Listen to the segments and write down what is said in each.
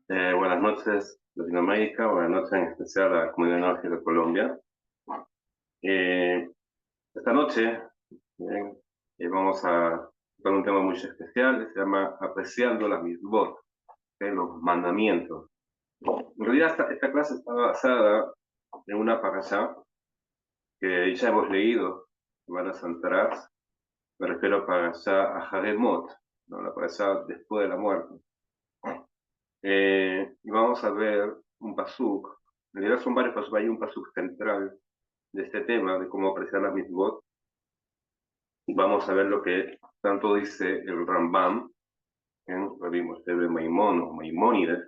Buenas noches, Latinoamérica, buenas noches en especial a la comunidad norte de Colombia. Eh, Esta noche bien, vamos a tocar un tema muy especial, que se llama Apreciando las mitzvot, los mandamientos. En realidad esta clase está basada en una parashá que ya hemos leído semanas atrás. Me refiero a parashá a Haremot, ¿no? La parashá después de la muerte. Y vamos a ver un pasuk. En realidad son varios pasuk, hay un pasuk central de este tema, de cómo apreciar la mitzvot. Y vamos a ver lo que tanto dice el Rambam, en Rabbi Moshe ben Maimón o Maimónides,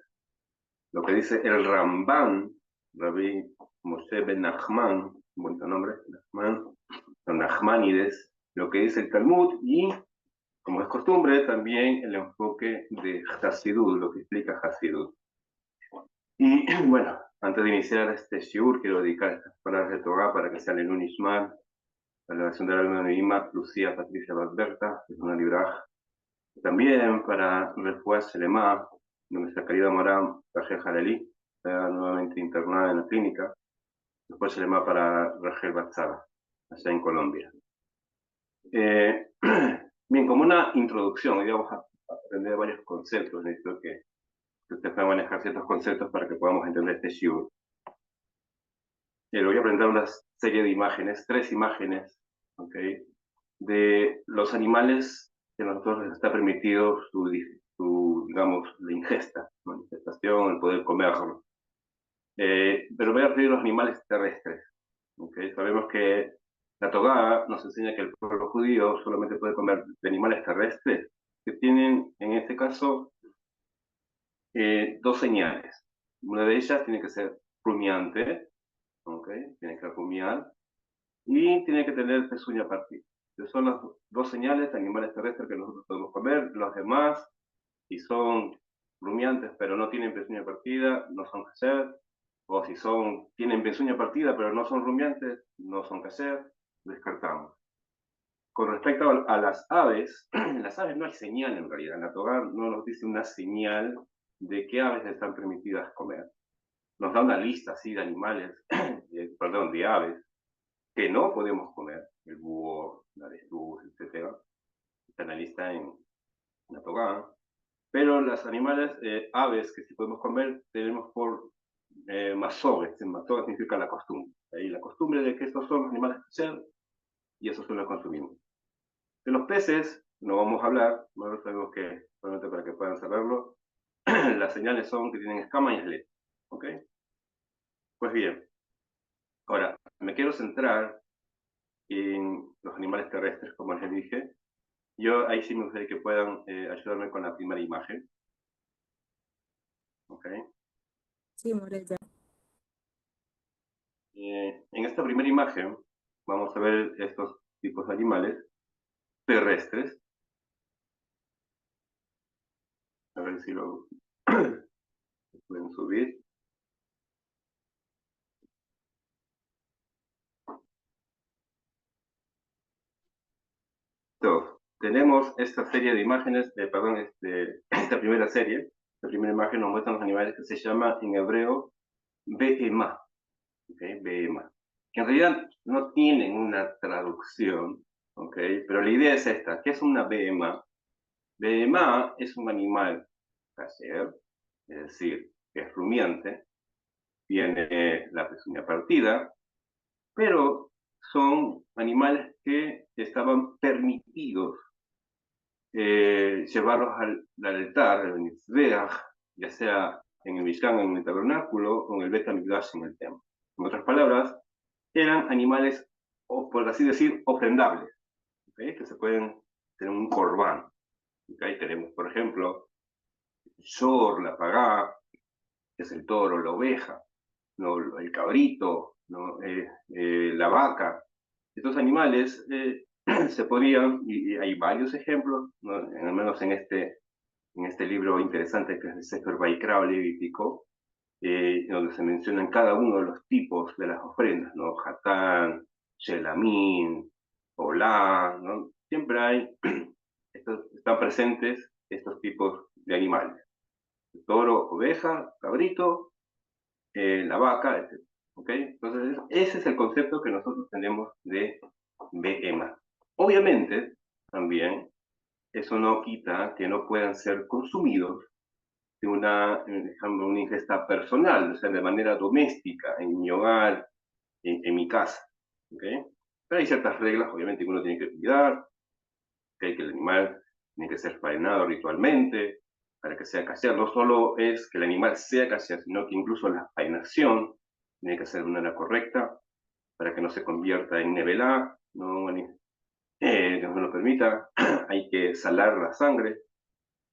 lo que dice el Rambam, Rabbi Moshe ben Nachman, bonito nombre, Nachman, o Nachmanides, lo que dice el Talmud y, como es costumbre, también el enfoque de Hasidut, lo que explica Hasidut. Y bueno, antes de iniciar este shiur, quiero dedicar estas palabras de Torah para que sean en un Ishman, la versión del alma de Ima, Lucía Patricia Valberta, es una libraj. También para Refuah Shelema, de nuestra querida Moram Rachel Jaleli, está nuevamente internada en la clínica. Refuah Shelema para Rachel Batzara, allá en Colombia. Eh, Bien, como una introducción, hoy vamos a aprender varios conceptos. Necesito que ustedes puedan manejar ciertos conceptos para que podamos entender este shiur. Le voy a presentar una serie de imágenes, 3 imágenes, ¿ok? De los animales que a nosotros les está permitido digamos, la ingesta, manifestación, el poder comerlo. Pero voy a referir a los animales terrestres, ¿ok? Sabemos que la Torá nos enseña que el pueblo judío solamente puede comer de animales terrestres que tienen, en este caso, 2 señales. Una de ellas tiene que ser rumiante, ¿ok? Tiene que rumiar y tiene que tener pezuña partida. Esas son las 2 señales de animales terrestres que nosotros podemos comer. Los demás, si son rumiantes pero no tienen pezuña partida, no son kasher. O si tienen pezuña partida pero no son rumiantes, no son kasher, descartamos. Con respecto a las aves, en las aves no hay señal en realidad. En la Torá no nos dice una señal de qué aves están permitidas comer. Nos da una lista así de animales, perdón, de aves que no podemos comer, el búho, la avestruz, etc. Está en la lista en la Torá. Pero los animales, aves que sí podemos comer, tenemos por masoret. Masoret significa la costumbre. Ahí la costumbre de que estos son los animales kosher y esos son los consumimos. De los peces no vamos a hablar, no sabemos que, solamente para que puedan saberlo, las señales son que tienen escama y esqueleto. ¿Ok? Pues bien, ahora me quiero centrar en los animales terrestres, como les dije. Yo ahí sí me gustaría que puedan ayudarme con la primera imagen. ¿Ok? Sí, Morelia. En esta primera imagen vamos a ver estos tipos de animales terrestres. A ver si lo pueden subir. Entonces, tenemos esta serie de imágenes, perdón, esta primera serie. La primera imagen nos muestra los animales que se llama en hebreo Behemá. ¿Okay? Behemá. Que en realidad no tienen una traducción, ¿okay? Pero la idea es esta. ¿Qué es una Behemá? Behemá es un animal kasher, es decir, que es rumiante, tiene la pezuña partida, pero son animales que estaban permitidos llevarlos al altar, al Mizbeach, ya sea en el Mishkan, en el tabernáculo, o en el Bet HaMikdash, en el templo. En otras palabras, eran animales, o por así decir, ofrendables, ¿okay? Que se pueden tener un corbán. ¿Okay? Tenemos, por ejemplo, el shor, la pagá, que es el toro, la oveja, ¿no? El cabrito, ¿no? La vaca. Estos animales se podrían, y hay varios ejemplos, ¿no? Al menos en este libro interesante que es el Sefer Vaikra o Levítico, donde se mencionan cada uno de los tipos de las ofrendas, ¿no? Hatán, Shelamín, Olá, ¿no? Siempre hay están presentes estos tipos de animales. El toro, oveja, cabrito, la vaca, etc. ¿Ok? Entonces, ese es el concepto que nosotros tenemos de BEMA. Obviamente, también, eso no quita que no puedan ser consumidos de una ingesta personal, o sea, de manera doméstica, en mi hogar, en mi casa. ¿Ok? Pero hay ciertas reglas, obviamente, que uno tiene que cuidar, que el animal tiene que ser faenado ritualmente para que sea kasher. No solo es que el animal sea kasher, sino que incluso la faenación tiene que ser de manera correcta para que no se convierta en nevelá, no, Dios no lo permita. Hay que salar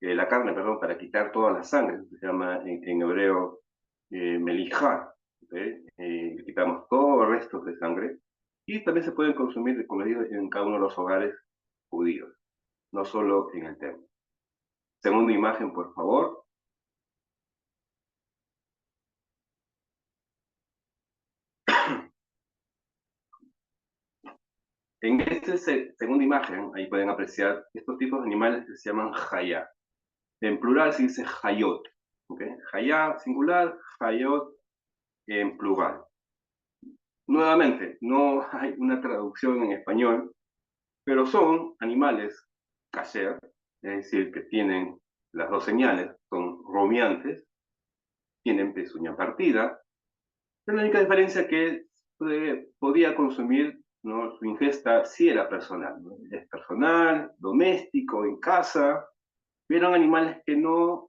la carne, perdón, para quitar toda la sangre. Se llama en hebreo melijá. ¿Okay? Le quitamos todos los restos de sangre. Y también se pueden consumir, como digo, en cada uno de los hogares judíos, no solo en el templo. Segunda imagen, por favor. En esta segunda imagen, ahí pueden apreciar estos tipos de animales que se llaman hayá. En plural se dice hayot. ¿Okay? Hayá singular, hayot en plural. Nuevamente, no hay una traducción en español, pero son animales kasher, es decir, que tienen las dos señales, son rumiantes, tienen pezuña partida. La única diferencia que podía consumir, ¿no? Su ingesta sí era personal, ¿no? Es personal, doméstico, en casa. Vieron animales que no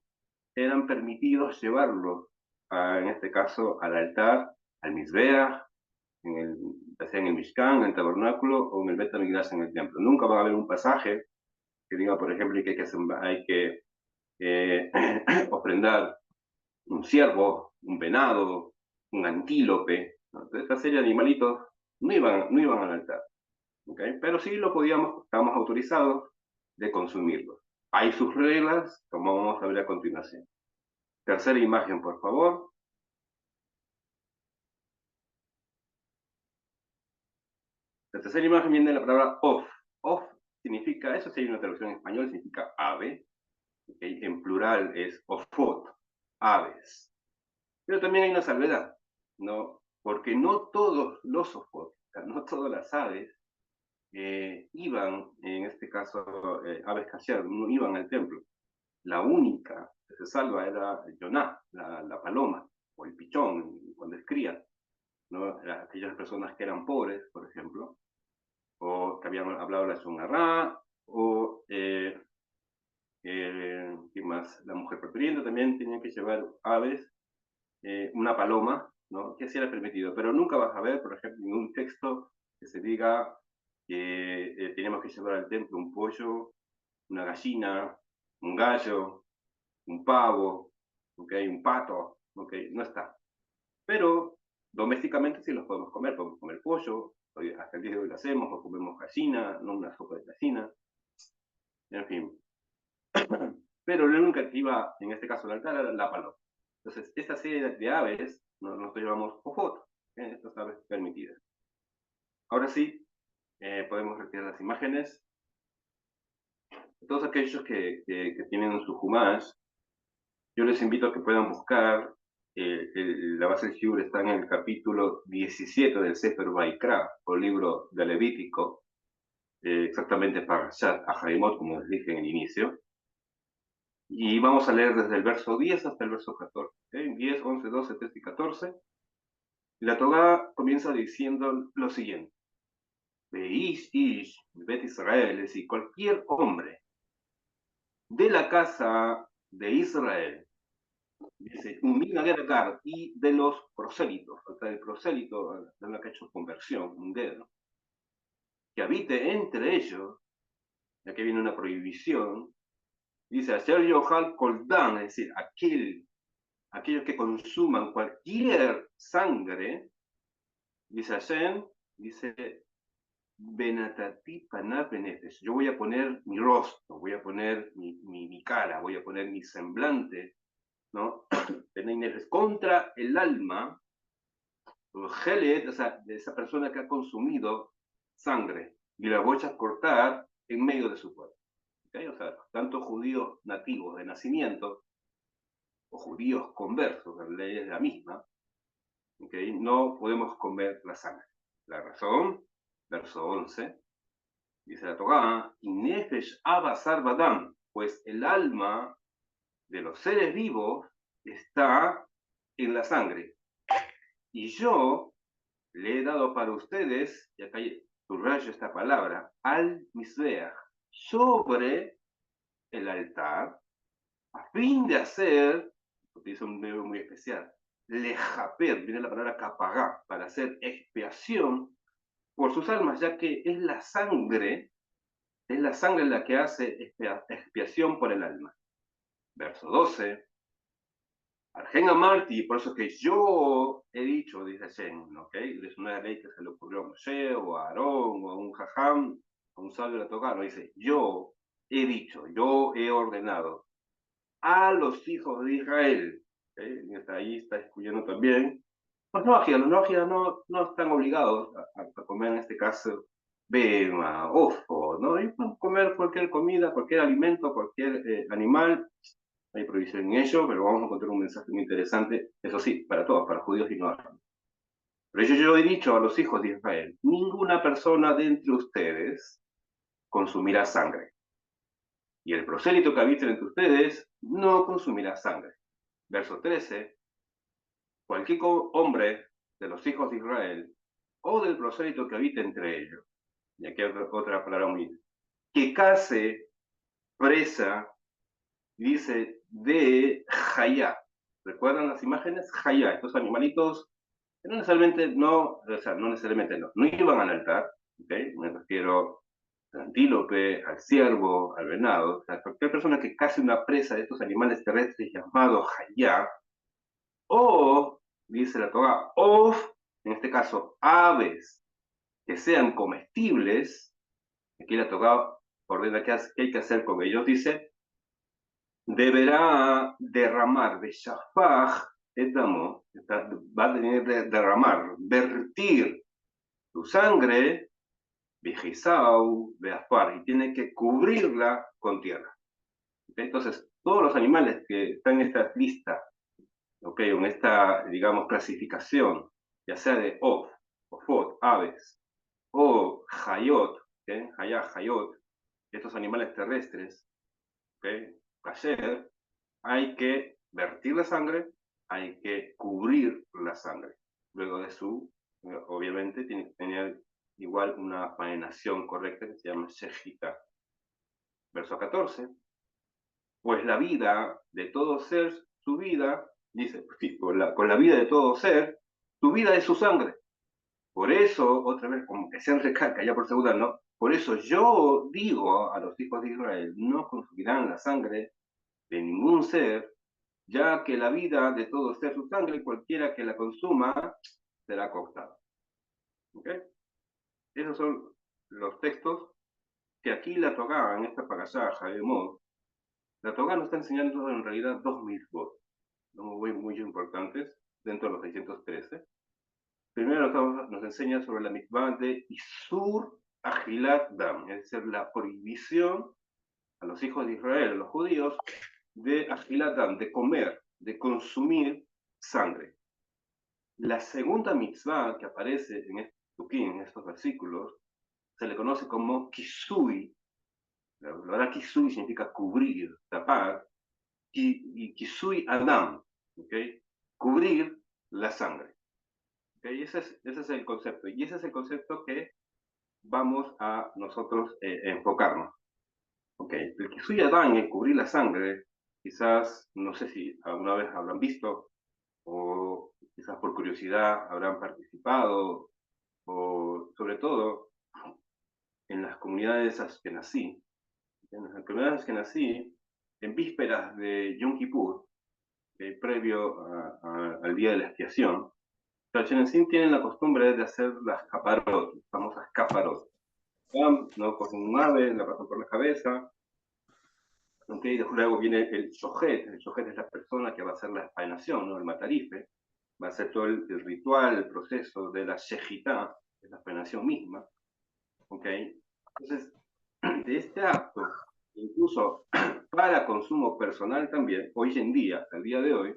eran permitidos llevarlos, en este caso, al altar, al Mizbeach, ya sea en el Mishkan, en el tabernáculo o en el Bet HaMikdash, en el templo. Nunca va a haber un pasaje que diga, por ejemplo, que hay que ofrendar un ciervo, un venado, un antílope, ¿no? Entonces, esta serie de animalitos no iban al altar, ¿okay? Pero sí lo podíamos, estábamos autorizados de consumirlos. Hay sus reglas, como vamos a ver a continuación. Tercera imagen, por favor. La tercera imagen viene de la palabra of. Of significa, eso sí hay una traducción en español, significa ave. ¿Okay? En plural es ofot, aves. Pero también hay una salvedad, ¿no? Porque no todos los ofot, o sea, no todas las aves iban, en este caso aves kasher, no iban al templo. La única que se salva era Yoná, la paloma, o el pichón, cuando es cría, ¿no? Aquellas personas que eran pobres, por ejemplo, o que habían hablado la Shonará, o ¿qué más? La mujer preteriente también tenía que llevar aves, una paloma, ¿no? Que sí era permitido, pero nunca vas a ver, por ejemplo, en un texto que se diga que tenemos que llevar al templo un pollo, una gallina, un gallo, un pavo, ¿okay? Un pato, ¿okay? No está. Pero domésticamente sí los podemos comer pollo, hasta el día de hoy lo hacemos, o comemos gallina, no una sopa de gallina, en fin. Pero la única que iba, en este caso, al altar era la paloma. Entonces, esta serie de aves, nosotros llamamos ofot, estas aves permitidas. Ahora sí, podemos retirar las imágenes. Todos aquellos que tienen su Humash, yo les invito a que puedan buscar, la base del Shiur está en el capítulo 17 del Sefer Vaikra, o libro de Levítico, exactamente para Parashat Aharimot, como les dije en el inicio. Y vamos a leer desde el verso 10 hasta el verso 14. 10, 11, 12, 13 y 14. La Torá comienza diciendo lo siguiente. Ish, Bet Israel, es decir, cualquier hombre de la casa de Israel, dice, un Minagergar, y de los prosélitos, o sea, el prosélito, de la que ha hecho conversión, un dedo, que habite entre ellos, ya que viene una prohibición, dice, Asher Yohal Koldan, es decir, aquellos que consuman cualquier sangre, dice Hashem, dice, Benatati Panat Benefesh, yo voy a poner mi rostro, voy a poner mi cara, voy a poner mi semblante, ¿no? Contra el alma, Gelet, o sea, de esa persona que ha consumido sangre, y la voy a cortar en medio de su cuerpo. ¿okay? O sea, tanto judíos nativos de nacimiento o judíos conversos, la ley es la misma, ¿okay? No podemos comer la sangre. La razón, verso 11, dice la Torá, Nefesh abasar badam, pues el alma de los seres vivos está en la sangre. Y yo le he dado para ustedes, y acá subrayo esta palabra, al misbeach, sobre el altar, a fin de hacer, utiliza un verbo muy especial, lejaper, viene la palabra kapagá, para hacer expiación por sus almas, ya que es la sangre la que hace expiación por el alma. Verso 12, Argen Amarti, por eso es que yo he dicho, dice Hashem, ¿ok? Es una ley que se le ocurrió a Moshe, o a Aarón, o a un jajam, a un sabio de la Torá, no dice, yo he dicho, yo he ordenado a los hijos de Israel, ¿okay? Ahí está excluyendo también, los noajias no están obligados a comer en este caso bema, ofo, ¿no? Y pueden comer cualquier comida, cualquier alimento, cualquier animal, hay prohibición en ello, pero vamos a encontrar un mensaje muy interesante, eso sí, para todos, para judíos y no árabes. Pero yo he dicho a los hijos de Israel, ninguna persona de entre ustedes consumirá sangre. Y el prosélito que habite entre ustedes no consumirá sangre. Verso 13, cualquier hombre de los hijos de Israel o del prosélito que habite entre ellos, y aquí hay otra palabra muy, que case presa, dice, de Jayá. ¿Recuerdan las imágenes? Jayá, estos animalitos no necesariamente no iban al altar, ¿okay? Me refiero al antílope, al ciervo, al venado, o sea, cualquier persona que case una presa de estos animales terrestres llamados hayá, o, dice la Torah, o, en este caso, aves que sean comestibles, aquí la Torah ordena qué hay que hacer con ellos, dice, deberá derramar de shafaj etamo, va a tener que derramar, vertir su sangre, Bijisau, Beafar, y tiene que cubrirla con tierra. ¿Okay? Entonces, todos los animales que están en esta lista, ¿okay? En esta, digamos, clasificación, ya sea de ofot, aves, o hayot, ¿okay? Hayot, estos animales terrestres, ¿okay? Kasher, hay que vertir la sangre, hay que cubrir la sangre. Luego de obviamente, tiene que tener igual una faenación correcta que se llama shejita. Verso 14. Pues la vida de todo ser, su vida, dice, sí, con la vida de todo ser, su vida es su sangre. Por eso, otra vez, como que se recalca ya por segunda, ¿no? Por eso yo digo a los hijos de Israel, no consumirán la sangre de ningún ser, ya que la vida de todo ser su sangre, cualquiera que la consuma será cortado. ¿Ok? Esos son los textos que aquí la Torá, en esta parashá, Jaemot, la Torá nos está enseñando en realidad dos mitzvot, muy importantes, dentro de los 613. Primero nos enseña sobre la mitzvah de Isur Ajilat Dam, es decir, la prohibición a los hijos de Israel, a los judíos, de Ajilat Dam, de comer, de consumir sangre. La segunda mitzvah que aparece en estos versículos, se le conoce como Kisui. La palabra Kisui significa cubrir, tapar, y Kisui Adam, ¿okay? Cubrir la sangre. ¿Okay? Ese es el concepto, y ese es el concepto que vamos a nosotros enfocarnos. ¿Okay? El Kisui Adam, el cubrir la sangre, quizás, no sé si alguna vez habrán visto, o quizás por curiosidad habrán participado, o sobre todo en las comunidades ashkenazí. En las comunidades ashkenazí, en vísperas de Yom Kippur, previo al día de la expiación, los ashkenazí tienen la costumbre de hacer las caparot, las famosas caparot. ¿No? Cogen un ave, la pasan por la cabeza, ¿okay? Luego viene el shohet es la persona que va a hacer la faenación, ¿no? El matarife, va a hacer todo el ritual, el proceso de la shejitá, de la faenación misma, ¿okay? Entonces, de este acto incluso para consumo personal también, hoy en día, hasta el día de hoy,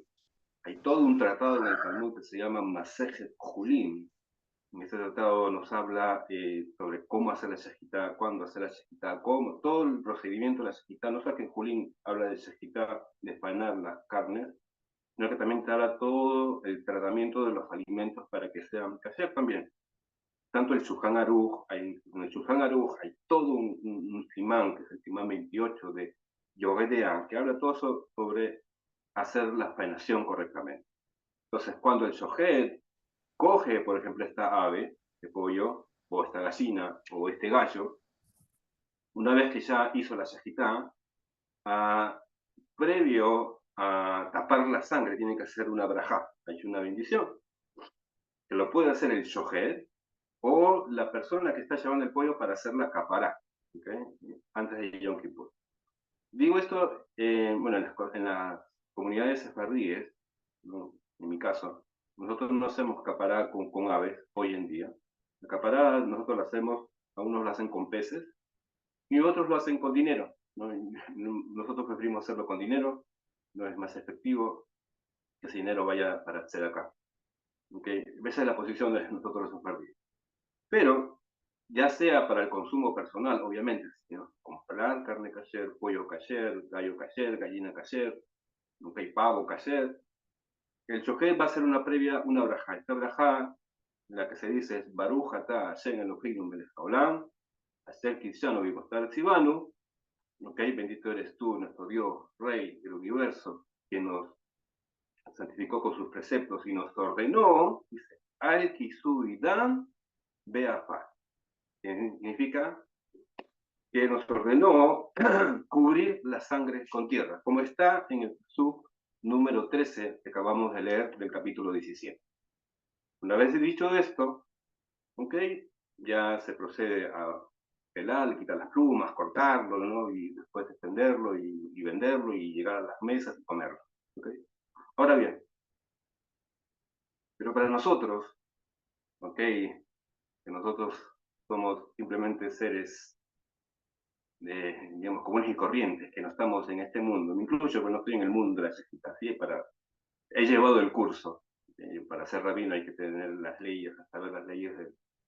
hay todo un tratado en el Talmud que se llama Masejet Julin. En este tratado nos habla sobre cómo hacer la shejitá, cuándo hacer la shejitá, cómo, todo el procedimiento de la shejitá. No solo que en Julín habla de shejitá, de faenar las carnes, sino que también te habla todo el tratamiento de los alimentos para que sean kasher también. Tanto el Shulchan Aruch, en el Shulchan Aruch hay todo un simán, que es el simán 28 de Yoredean, que habla todo sobre hacer la faenación correctamente. Entonces, cuando el shohet coge, por ejemplo, esta ave, este pollo, o esta gallina, o este gallo, una vez que ya hizo la shejitá, previo a tapar la sangre, tiene que hacer una brajá, hay una bendición, que lo puede hacer el shohet o la persona que está llevando el pollo para hacer la capará, ¿okay? Antes de Yom Kippur. Digo esto, bueno, en las comunidades sefardíes, ¿no? En mi caso, nosotros no hacemos capará con aves hoy en día. La capará nosotros la hacemos, algunos lo hacen con peces y otros lo hacen con dinero, ¿no? Nosotros preferimos hacerlo con dinero, no es más efectivo que ese dinero vaya para hacer acá. ¿Okay? Esa es la posición de nosotros los sefardíes. Pero, ya sea para el consumo personal, obviamente, ¿no? Comprar carne kasher, pollo kasher, gallo kasher, gallina kasher, okay, pavo kasher, el shohet va a ser una previa, una brajá. Esta brajá, la que se dice es Baruch atah Hashem Eloheinu melech haolam, asher kidshanu v'kostar tzivanu, okay, bendito eres tú, nuestro Dios, Rey del universo, que nos santificó con sus preceptos y nos ordenó, dice, al kisu idam beafá. Significa que nos ordenó cubrir la sangre con tierra, como está en el sub número 13 que acabamos de leer del capítulo 17. Una vez dicho esto, ok, ya se procede a pelar, quitar las plumas, cortarlo, ¿no? Y después extenderlo y venderlo y llegar a las mesas y comerlo. ¿Okay? Ahora bien, pero para nosotros, ok, que nosotros somos simplemente seres digamos, comunes y corrientes, que no estamos en este mundo. Me incluyo, pero no estoy en el mundo de la shejitá, ¿sí? He llevado el curso. Para ser rabino hay que tener las leyes, saber las leyes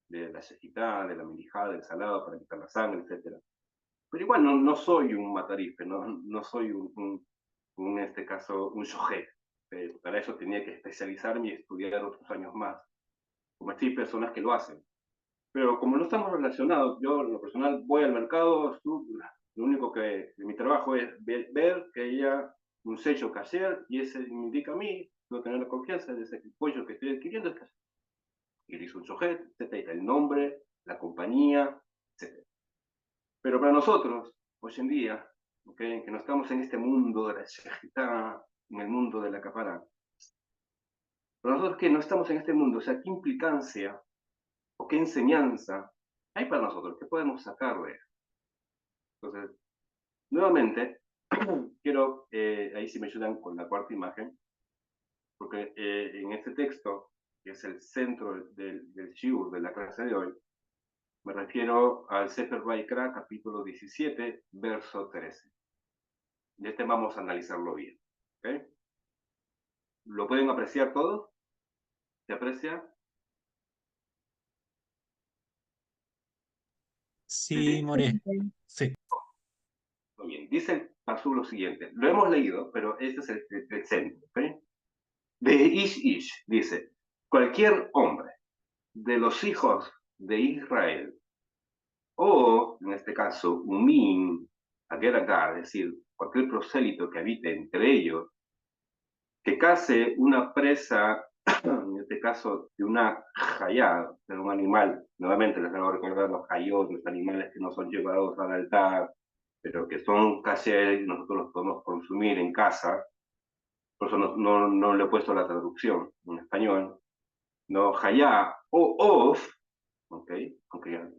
de la shejitá, de la milijá, del salado, para quitar la sangre, etc. Pero igual no soy un matarife, no soy en este caso, un shohet. Para eso tenía que especializarme y estudiar otros años más. Como hay personas que lo hacen. Pero como no estamos relacionados, yo en lo personal voy al mercado, lo único que mi trabajo es ver que haya un sello cashier y ese me indica a mí, no tener la confianza de ese pollo que estoy adquiriendo es cashier. Y le hizo un sujeto, etc. El nombre, la compañía, etc. Pero para nosotros, hoy en día, ¿okay? Que no estamos en este mundo de la shejitá, en el mundo de la capará, para nosotros que no estamos en este mundo, o sea, ¿qué implicancia o qué enseñanza hay para nosotros? ¿Qué podemos sacar de eso? Entonces, nuevamente, quiero, ahí si me ayudan con la cuarta imagen, porque en este texto, que es el centro del shiur de la clase de hoy, me refiero al Sefer Vayikra, capítulo 17, verso 13. Y este vamos a analizarlo bien. ¿Okay? ¿Lo pueden apreciar todos? ¿Se aprecia? Sí, ¿Sí? More. Sí. Muy bien. Dice el pasú lo siguiente. Lo hemos leído, pero este es el centro. ¿Okay? De Ish, dice, cualquier hombre de los hijos de Israel, o en este caso, Umim, Agueragar, es decir, cualquier prosélito que habite entre ellos, que case una presa, en este caso, de una jayá, de un animal, nuevamente les debo recordar los jayot, los animales que no son llevados al altar, pero que son kasher y nosotros los podemos consumir en casa, por eso no le he puesto la traducción en español, no, jayá o of, ¿ok? Aunque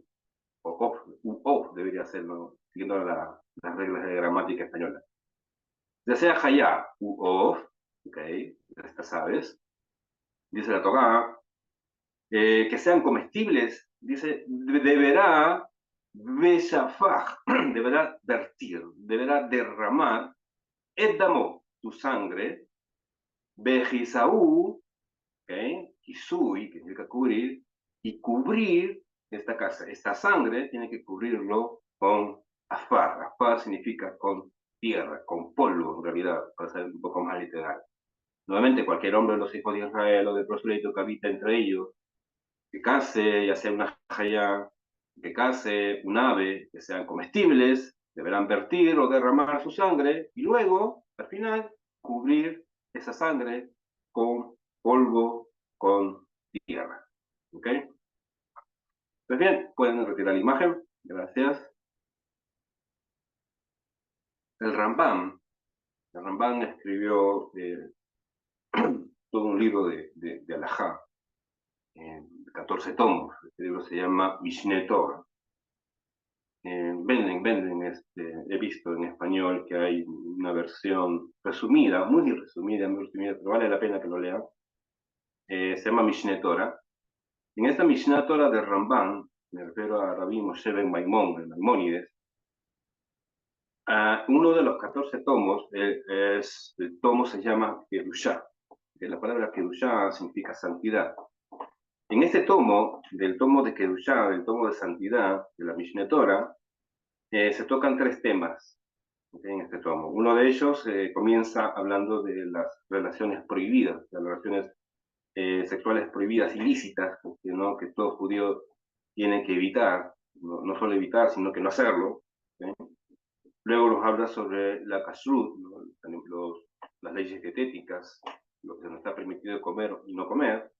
o of debería serlo, siguiendo las reglas de gramática española. Ya sea hayá u of, ¿ok? Estas sabes, dice la Torá, que sean comestibles, dice, deberá Beshafaj, deberá vertir, deberá derramar, Edamo, tu sangre, Bejisaú, ¿okay? Kisui, que significa cubrir, y cubrir esta casa. Esta sangre tiene que cubrirlo con afar. Afar significa con tierra, con polvo, en realidad, para ser un poco más literal. Nuevamente, cualquier hombre de los hijos de Israel o del prosélito que habita entre ellos, que case, ya sea una jaya, que case un ave, que sean comestibles, deberán vertir o derramar su sangre y luego, al final, cubrir esa sangre con polvo, con tierra. ¿Ok? Pues bien, pueden retirar la imagen. Gracias. El Rambam, el Rambam escribió todo un libro de Alajá, 14 tomos. Este libro se llama Mishneh Torah. He visto en español que hay una versión resumida, muy resumida, pero vale la pena que lo lean. Se llama Mishneh Torah. En esta Mishneh Torah de Rambam, me refiero a Rabbi Moshe ben Maimón, el Maimónides, uno de los 14 tomos, el tomo se llama Kedushá, que la palabra Kedushá significa santidad. En este tomo, del tomo de Kedushá, del tomo de santidad, de la Mishneh Torah, se tocan 3 temas en este tomo. Uno de ellos comienza hablando de las relaciones prohibidas, las relaciones sexuales prohibidas, ilícitas, ¿no? Que todo judío tiene que evitar, no solo evitar, sino que no hacerlo. ¿Sí? Luego nos habla sobre la kashrut, ¿no? Las leyes dietéticas, lo que nos está permitido comer y no comer.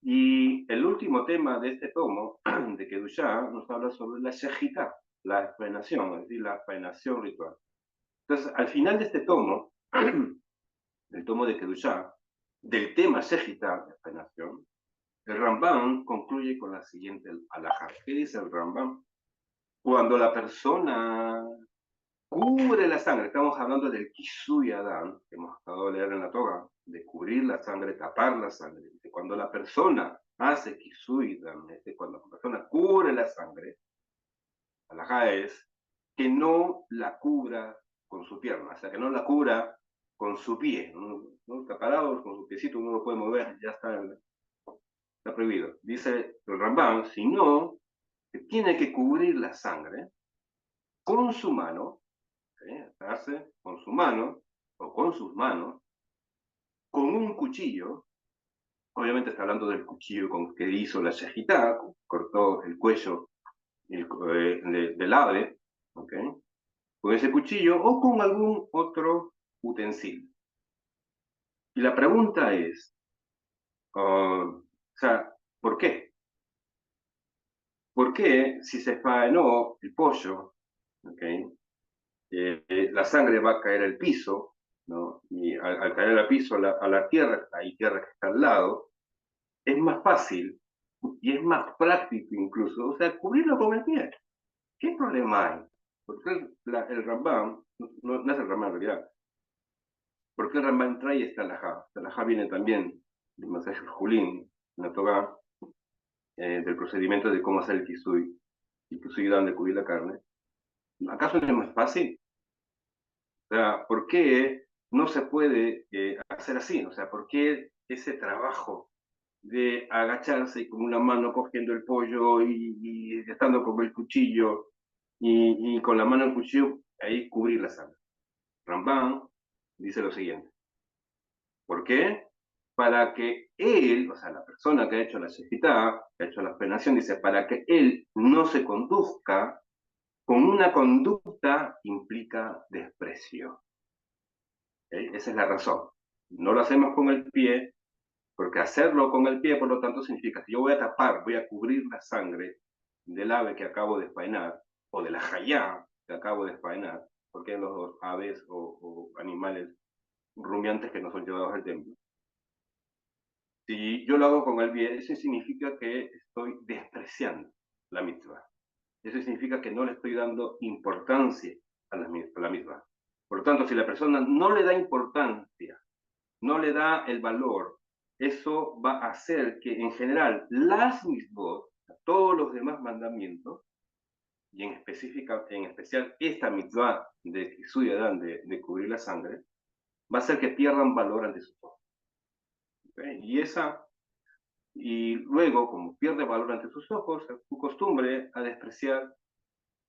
Y el último tema de este tomo, de Kedushá, nos habla sobre la shejitá, la expenación, es decir, la expenación ritual. Entonces, al final de este tomo, el tomo de Kedushá, del tema shejitá, la expenación, el Rambam concluye con la siguiente alhaja. ¿Qué dice el Rambam? Cuando la persona cubre la sangre, estamos hablando del Kisui Adán, que hemos acabado de leer en la Torah, de cubrir la sangre, tapar la sangre. Cuando la persona hace Kisui Adán, cuando la persona cubre la sangre, la halajá es que no la cubra con su pierna, o sea, que no la cubra con su pie, ¿no? Está parado, con su piecito uno lo puede mover, ya está prohibido. Dice el Rambam, sino que tiene que cubrir la sangre con su mano, hace con su mano o con sus manos, con un cuchillo. Obviamente está hablando del cuchillo con que hizo la shejitá, cortó el cuello del ave, ¿okay? Con ese cuchillo o con algún otro utensilio. Y la pregunta es, o sea, ¿por qué? ¿Por qué si se faenó el pollo, ¿okay? La sangre va a caer al piso, ¿no? Y al caer al piso, a la tierra, hay tierra que está al lado, es más fácil y es más práctico incluso, o sea, cubrirlo con el pie. ¿Qué problema hay? Porque el Rambam, no es el Rambam en realidad, porque el Rambam trae esta alajá. Esta alajá viene también del Masaje Julín, en la Torá, del procedimiento de cómo hacer el kisui de cubrir la carne. ¿Acaso no es más fácil? O sea, ¿por qué no se puede hacer así? O sea, ¿por qué ese trabajo de agacharse y con una mano cogiendo el pollo y estando con el cuchillo y con la mano el cuchillo ahí cubrir la sangre? Rambam dice lo siguiente. ¿Por qué? Para que él, o sea, la persona que ha hecho la shejitá, que ha hecho la expenación, dice, para que él no se conduzca con una conducta implica desprecio. ¿Okay? Esa es la razón. No lo hacemos con el pie, porque hacerlo con el pie, por lo tanto, significa que yo voy a tapar, voy a cubrir la sangre del ave que acabo de faenar, o de la jayá que acabo de faenar, porque los dos aves o animales rumiantes que no son llevados al templo. Si yo lo hago con el pie, eso significa que estoy despreciando la mitzvah. Eso significa que no le estoy dando importancia a la mitzvah. Por lo tanto, si la persona no le da importancia, no le da el valor, eso va a hacer que en general las mitzvot, todos los demás mandamientos, y en especial esta mitzvah de Kisui Adán, de cubrir la sangre, va a hacer que pierdan valor ante sus ojos. ¿Okay? Y luego, como pierde valor ante sus ojos, es su costumbre a despreciar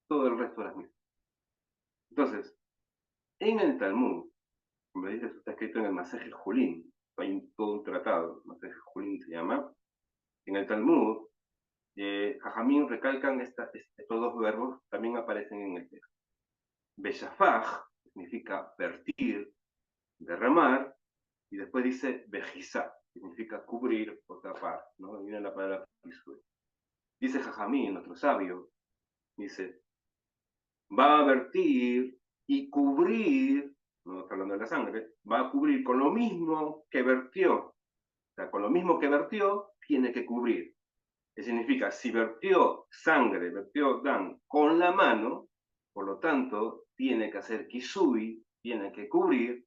todo el resto de las mitzvahs. Entonces, en el Talmud, como dice, eso está escrito en el Masej Julín, hay todo un tratado, Masej Julín se llama. En el Talmud, Jajamín recalcan estos dos verbos, también aparecen en el texto. Beshafaj significa vertir, derramar, y después dice bejizá, significa cubrir o tapar, ¿no? Viene la palabra pisui. Dice Jajamín, nuestro sabio, dice, va a vertir y cubrir, no está hablando de la sangre, va a cubrir con lo mismo que vertió. O sea, con lo mismo que vertió, tiene que cubrir. Que significa, si vertió sangre, vertió dan con la mano, por lo tanto, tiene que hacer kisui, tiene que cubrir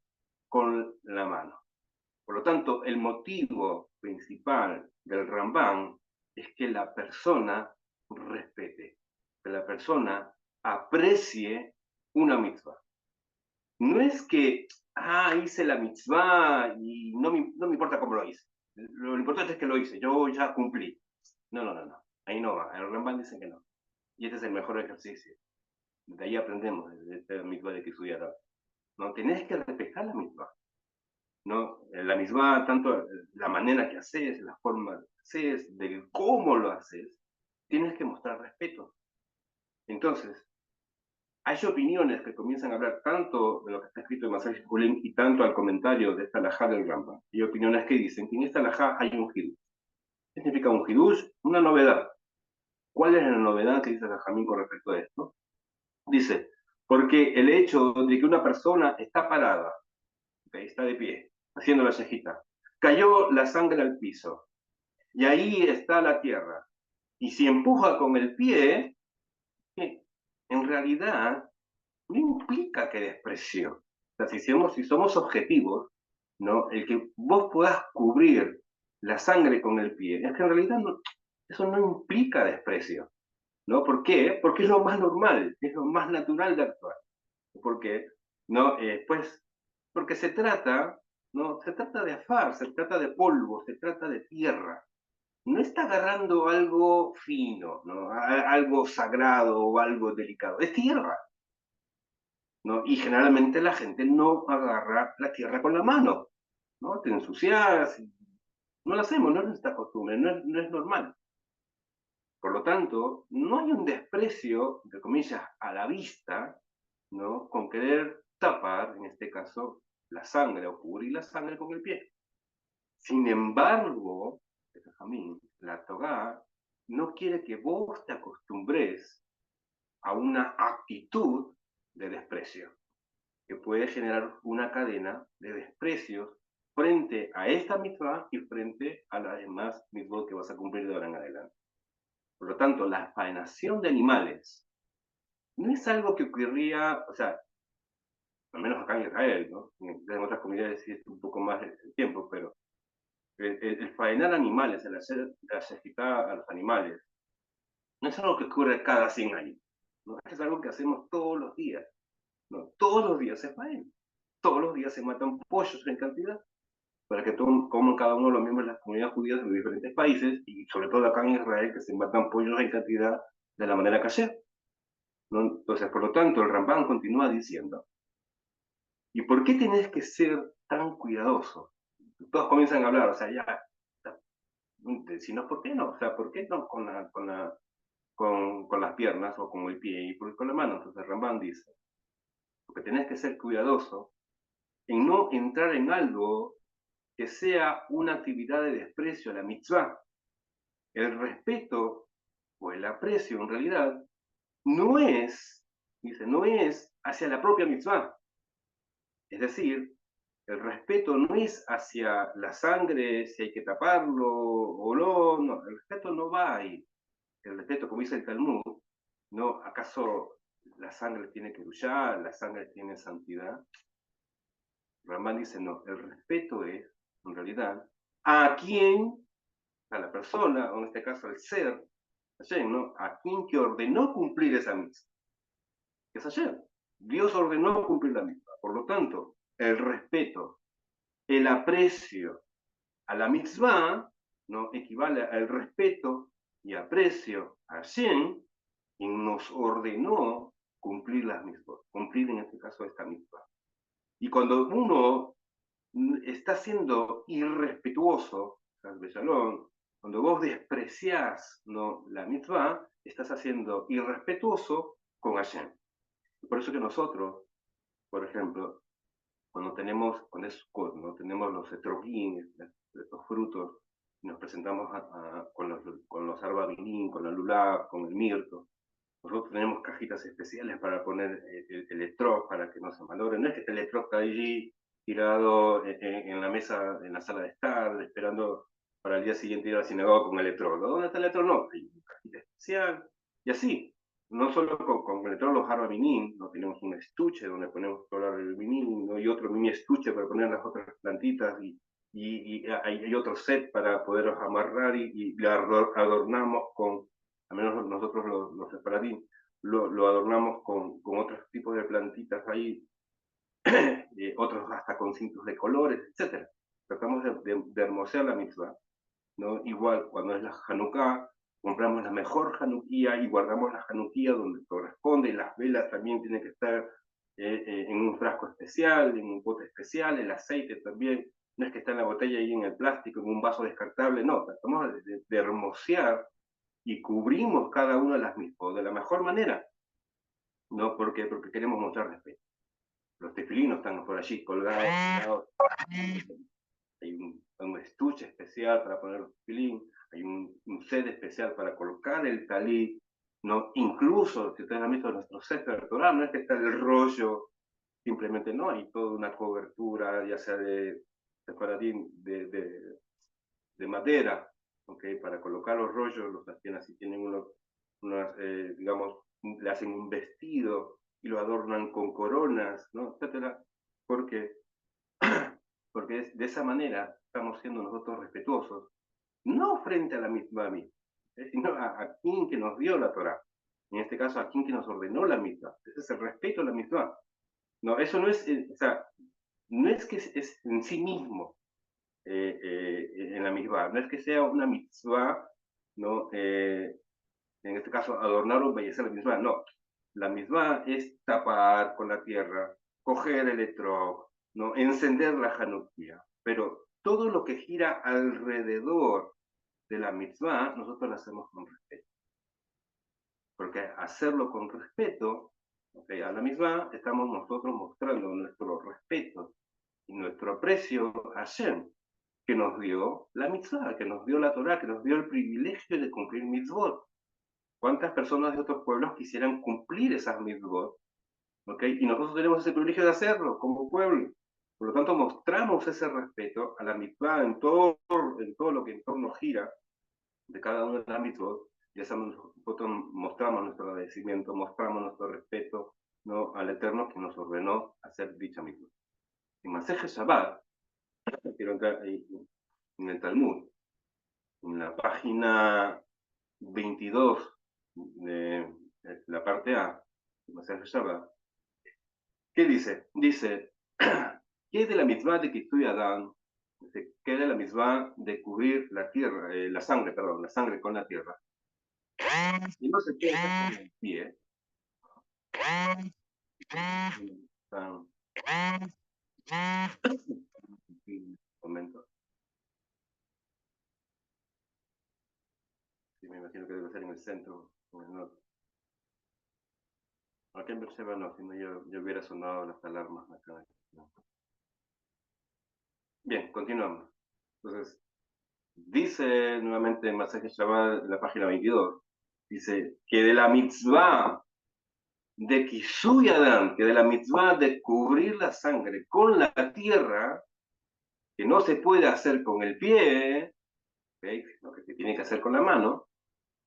con la mano. Por lo tanto, el motivo principal del Rambam es que la persona respete, que la persona aprecie una mitzvah. No es que, hice la mitzvah y no me importa cómo lo hice. Lo importante es que lo hice, yo ya cumplí. No. Ahí no va. El Rambam dice que no. Y este es el mejor ejercicio. De ahí aprendemos, de esta mitzvah de Kisuyara. No, tenés que respetar la mitzvah. ¿No? La mitzvah, tanto la manera que haces, la forma que haces, de cómo lo haces, tienes que mostrar respeto. Entonces, hay opiniones que comienzan a hablar tanto de lo que está escrito en Masaj Shikulim y tanto al comentario de esta alajá del Rambam. Hay opiniones que dicen que en esta alajá hay un hidush. ¿Qué significa un hidush? Una novedad. ¿Cuál es la novedad que dice el Jamín con respecto a esto? Dice, porque el hecho de que una persona está parada, ¿okay? Está de pie, haciendo la cejita, cayó la sangre al piso, y ahí está la tierra, y si empuja con el pie, en realidad no implica que desprecio. O sea, si somos objetivos, ¿no? El que vos puedas cubrir la sangre con el pie, es que en realidad eso no implica desprecio. ¿No? ¿Por qué? Porque es lo más normal, es lo más natural de actuar. ¿Por qué? ¿No? Pues, porque se trata, ¿no? Se trata de afar, se trata de polvo, se trata de tierra. No está agarrando algo fino, ¿no? Algo sagrado o algo delicado. Es tierra, ¿no? Y generalmente la gente no agarra la tierra con la mano, ¿no? Te ensucias, no lo hacemos, no es nuestra costumbre, no es normal. Por lo tanto, no hay un desprecio, entre comillas, a la vista, ¿no? Con querer tapar, en este caso, la sangre o cubrir la sangre con el pie. Sin embargo, la Torá no quiere que vos te acostumbres a una actitud de desprecio, que puede generar una cadena de desprecios frente a esta mitzvah y frente a las demás mitzvot que vas a cumplir de ahora en adelante. Por lo tanto, la faenación de animales no es algo que ocurría, o sea, al menos acá en Israel, ¿no? En otras comunidades sí es un poco más de tiempo, pero el faenar animales, el hacer la shejitá a los animales, no es algo que ocurre cada 100 años, ¿no? Es algo que hacemos todos los días, ¿no? Todos los días se faena, todos los días se matan pollos en cantidad, para que coman cada uno de los miembros de las comunidades judías de diferentes países, y sobre todo acá en Israel, que se matan pollos en cantidad de la manera que ayer, ¿no? Entonces, por lo tanto, el Rambam continúa diciendo, ¿y por qué tenés que ser tan cuidadoso? Todos comienzan a hablar, o sea, ya, si no, ¿por qué no? O sea, ¿por qué no con las piernas o con el pie y con la mano? Entonces Rambam dice, porque tenés que ser cuidadoso en no entrar en algo que sea una actividad de desprecio a la mitzvah. El respeto o el aprecio en realidad no es, dice, no es hacia la propia mitzvah. Es decir, el respeto no es hacia la sangre, si hay que taparlo o no, el respeto no va ahí. El respeto, como dice el Talmud, ¿no? ¿Acaso la sangre tiene que luchar, la sangre tiene santidad? Ramán dice, no, el respeto es, en realidad, a quien, a la persona, o en este caso al ser, Hashem, ¿no? A quien que ordenó cumplir esa mitzvah. Es Hashem. Dios ordenó cumplir la mitzvah. Por lo tanto, el respeto, el aprecio a la mitzvah, ¿no? Equivale al respeto y aprecio a Hashem, quien nos ordenó cumplir las mitzvot, cumplir en este caso esta mitzvah. Y cuando uno está siendo irrespetuoso, cuando vos despreciás, ¿no?, la mitzvah, estás haciendo irrespetuoso con Hashem. Por eso que nosotros, por ejemplo, cuando es Sukkot, ¿no?, tenemos los etrogim, estos frutos, y nos presentamos con los arbabinim, con la lulav, con el mirto. Nosotros tenemos cajitas especiales para poner el etrog para que no se malogre. No es que el etrog está allí tirado en la mesa, en la sala de estar, esperando para el día siguiente ir a la sinagoga con el etrog. ¿Dónde está el etrog? No, hay una cajita especial. Y así, no solo con el etrog los harba minim, no tenemos un estuche donde ponemos todo el minim, ¿no? Y otro mini estuche para poner las otras plantitas, y hay otro set para poderlos amarrar y adornamos con, al menos nosotros los separadín, lo adornamos con otros tipos de plantitas ahí, otros hasta con cintos de colores, etc. Tratamos de hermosear la mitzvah, ¿no? Igual, cuando es la Hanukkah, compramos la mejor Hanukkah y guardamos la Hanukkah donde corresponde, y las velas también tienen que estar en un frasco especial, en un pote especial, el aceite también, no es que está en la botella y en el plástico, en un vaso descartable, no, tratamos de hermosear y cubrimos cada una de las mismas de la mejor manera, ¿no? Porque queremos mostrar respeto. Los tefilinos están por allí colgados, hay un estuche especial para poner los tefilín, hay un set especial para colocar el talí, ¿no? Incluso, si ustedes han visto nuestro set electoral, no es que está el rollo, simplemente no, hay toda una cobertura, ya sea de de madera, ¿okay? Para colocar los rollos, los hacen así, tienen digamos, le hacen un vestido y lo adornan con coronas, ¿no?, etcétera, porque, porque de esa manera estamos siendo nosotros respetuosos, no frente a la misma misma, sino a quien que nos dio la Torah, en este caso a quien que nos ordenó la misma. Ese es el respeto a la misma. No, eso no es, o sea, no es que es en sí mismo, en la mitzvah. No es que sea una mitzvah, ¿no? En este caso, adornar o embellecer la mitzvah, no. La mitzvah es tapar con la tierra, coger el etrog, ¿no?, encender la Hanukkah. Pero todo lo que gira alrededor de la mitzvah, nosotros lo hacemos con respeto. Porque hacerlo con respeto, ¿okay?, a la mitzvah, estamos nosotros mostrando nuestro respeto y nuestro aprecio a Hashem, que nos dio la mitzvah, que nos dio la Torah, que nos dio el privilegio de cumplir mitzvot. ¿Cuántas personas de otros pueblos quisieran cumplir esas mitzvot? ¿Okay? Y nosotros tenemos ese privilegio de hacerlo como pueblo. Por lo tanto, mostramos ese respeto a la mitzvah en todo lo que en torno gira de cada una de las mitzvot. Y nosotros mostramos nuestro agradecimiento, mostramos nuestro respeto, ¿no?, al Eterno que nos ordenó hacer dicha mitzvah. En Maseje Shabbat, quiero entrar ahí en el Talmud, en la página 22 de la parte A, ¿qué dice? Dice, ¿qué es de la mitzvah de Kitui Adán? ¿Qué es de la mitzvah de cubrir la tierra, la sangre con la tierra? Y no se puede hacer con el pie. Un momento. Sí, me imagino que debe ser en el centro, en el norte. Acá en Beersheba no, si no yo hubiera sonado las alarmas acá. Bien, continuamos. Entonces, dice nuevamente en Maseje Shabbat, en la página 22, dice que de la mitzvah de Kisui Adán, que de la mitzvah de cubrir la sangre con la tierra, que no se puede hacer con el pie, ¿okay?, lo que se tiene que hacer con la mano,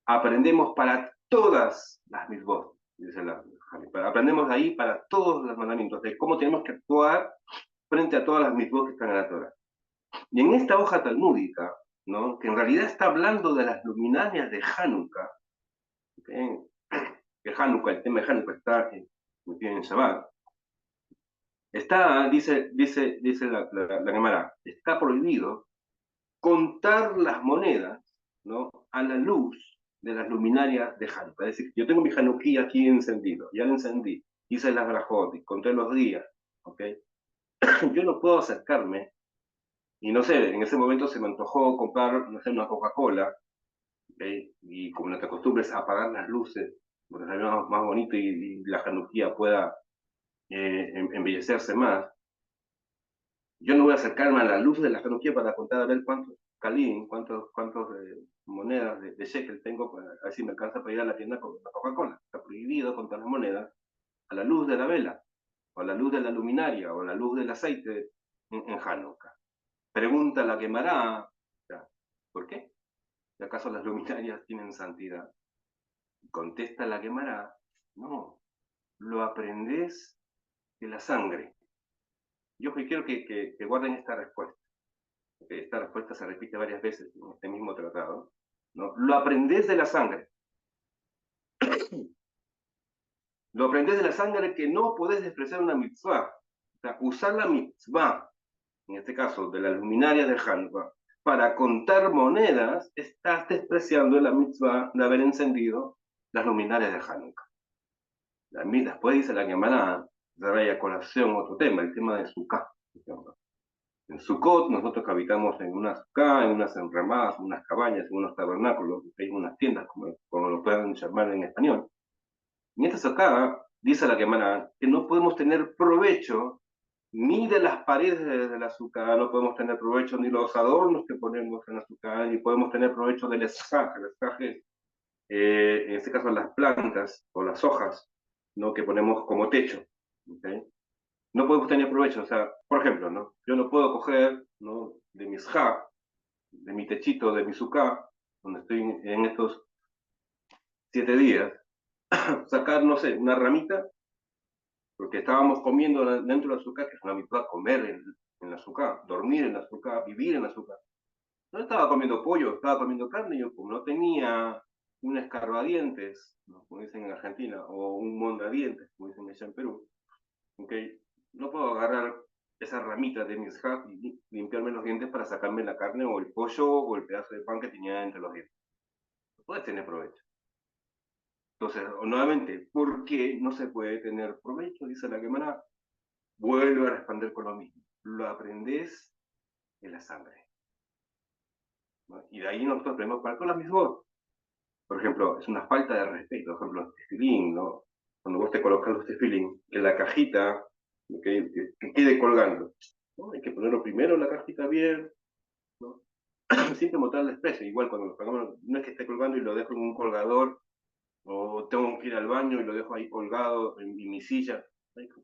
aprendemos para todas las mitzvot, dice aprendemos de ahí para todos los mandamientos, de cómo tenemos que actuar frente a todas las mitzvot que están en la Torah. Y en esta hoja talmúdica, ¿no?, que en realidad está hablando de las luminarias de Hanukkah, ¿Okay? El Hanukkah, el tema de Hanukkah está metido en Shabbat. Está, dice la Gemara, está prohibido contar las monedas, ¿no?, a la luz de las luminarias de Hanukkah. Es decir, yo tengo mi Hanukkah aquí encendido, ya lo encendí, hice las brajot, conté los días, ¿ok? Yo no puedo acercarme, y no sé, en ese momento se me antojó comprar, no sé, una Coca-Cola, ¿okay? Y como nuestra costumbre es apagar las luces, porque es más bonito y la Hanukkah pueda embellecerse más. Yo no voy a acercarme a la luz de la Hanukkah para contar a ver cuántos calín, cuántos monedas de shekel tengo, para, a ver si me alcanza para ir a la tienda con la Coca-Cola. Está prohibido contar las monedas a la luz de la vela, o a la luz de la luminaria, o a la luz del aceite en Hanukkah. Pregunta la Gemara, ¿por qué? ¿Y acaso las luminarias tienen santidad? Contesta la Gemara, no, lo aprendés de la sangre. Yo quiero que guarden esta respuesta. Esta respuesta se repite varias veces en este mismo tratado, ¿no? Lo aprendés de la sangre. Lo aprendés de la sangre que no podés despreciar una mitzvah. O sea, usar la mitzvah, en este caso de la luminaria de Hanukkah, para contar monedas, estás despreciando la mitzvah de haber encendido las luminarias de Hanukkah. Después dice la Gemara, trae a colación otro tema, el tema de Sukkah. En Sukkot, nosotros que habitamos en una sukkah, en unas enramadas, en unas cabañas, en unos tabernáculos, en unas tiendas, como lo puedan llamar en español. En esta sukkah dice la Gemara que no podemos tener provecho ni de las paredes de la sukkah, no podemos tener provecho ni los adornos que ponemos en la sukkah, ni podemos tener provecho del escaj. El escaj es, en este caso, las plantas o las hojas, ¿no?, que ponemos como techo. ¿Okay? No podemos tener provecho, o sea, por ejemplo, ¿no?, yo no puedo coger, ¿no?, de mi escaj, de mi techito, de mi sukkah, donde estoy en estos 7 días, sacar, no sé, una ramita, porque estábamos comiendo dentro del sukkah, que es una habitual comer en la sukkah, dormir en la sukkah, vivir en la sukkah. No estaba comiendo pollo, estaba comiendo carne, y yo como no tenía un escarbadientes, ¿no?, como dicen en Argentina, o un mondadientes, como dicen allá en Perú, ¿okay?, no puedo agarrar esa ramita de mi escaj y limpiarme los dientes para sacarme la carne o el pollo o el pedazo de pan que tenía entre los dientes. No puedes tener provecho. Entonces, nuevamente, ¿por qué no se puede tener provecho? Dice la Gemara. Vuelve a responder con lo mismo. Lo aprendes de la sangre, ¿no? Y de ahí nosotros tenemos para con las mismas. Por ejemplo, es una falta de respeto. Por ejemplo, los tefilín, ¿no? Cuando vos te colocas los tefilín, en la cajita, que quede colgando, ¿no? Hay que ponerlo primero en la cajita bien, ¿no? Siempre mostrar el desprecio. Igual cuando lo pagamos, no es que esté colgando y lo dejo en un colgador, o tengo que ir al baño y lo dejo ahí colgado en mi silla.